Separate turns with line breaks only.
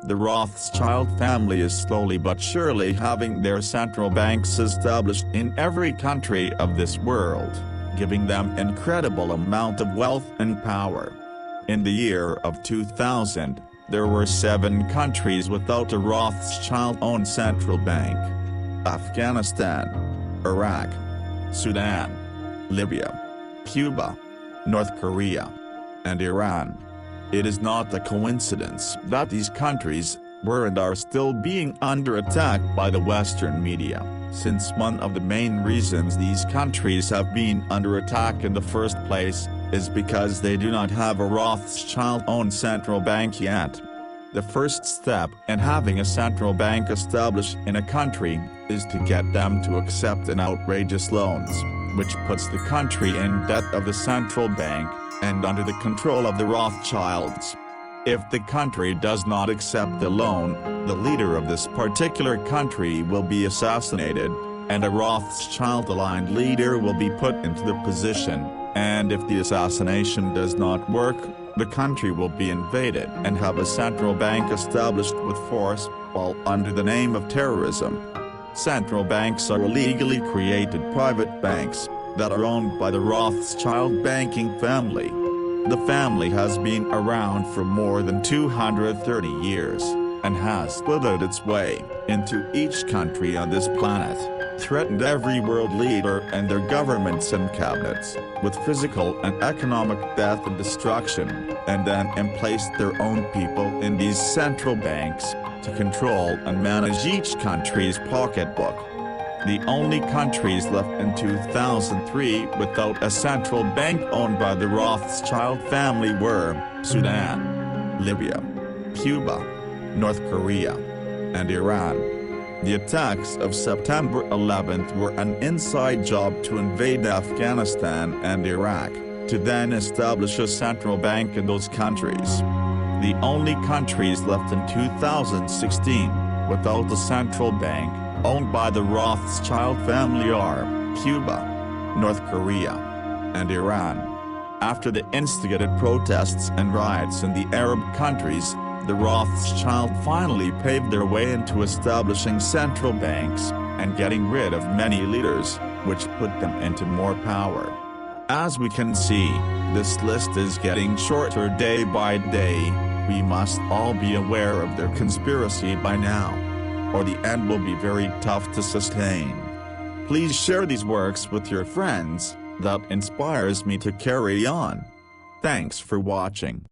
The Rothschild family is slowly but surely having their central banks established in every country of this world, giving them incredible amount of wealth and power. In the year of 2000, there were 7 countries without a Rothschild-owned central bank: Afghanistan, Iraq, Sudan, Libya, Cuba, North Korea, and Iran. It is not a coincidence that these countries were and are still being under attack by the Western media, since one of the main reasons these countries have been under attack in the first place is because they do not have a Rothschild-owned central bank yet. The first step in having a central bank established in a country is to get them to accept an outrageous loans, which puts the country in debt of the central bank and under the control of the Rothschilds. If the country does not accept the loan, the leader of this particular country will be assassinated, and a Rothschild-aligned leader will be put into the position, and if the assassination does not work, the country will be invaded and have a central bank established with force, while under the name of terrorism. Central banks are illegally created private banks that are owned by the Rothschild banking family. The family has been around for more than 230 years, and has slithered its way into each country on this planet, threatened every world leader and their governments and cabinets, with physical and economic death and destruction, and then emplaced their own people in these central banks, to control and manage each country's pocketbook. The only countries left in 2003 without a central bank owned by the Rothschild family were Sudan, Libya, Cuba, North Korea, and Iran. The attacks of September 11th were an inside job to invade Afghanistan and Iraq, to then establish a central bank in those countries. The only countries left in 2016 without a central bank owned by the Rothschild family are Cuba, North Korea, and Iran. After the instigated protests and riots in the Arab countries, the Rothschild finally paved their way into establishing central banks and getting rid of many leaders, which put them into more power. As we can see, this list is getting shorter day by day. We must all be aware of their conspiracy by now, or the end will be very tough to sustain. Please share these works with your friends, that inspires me to carry on. Thanks for watching.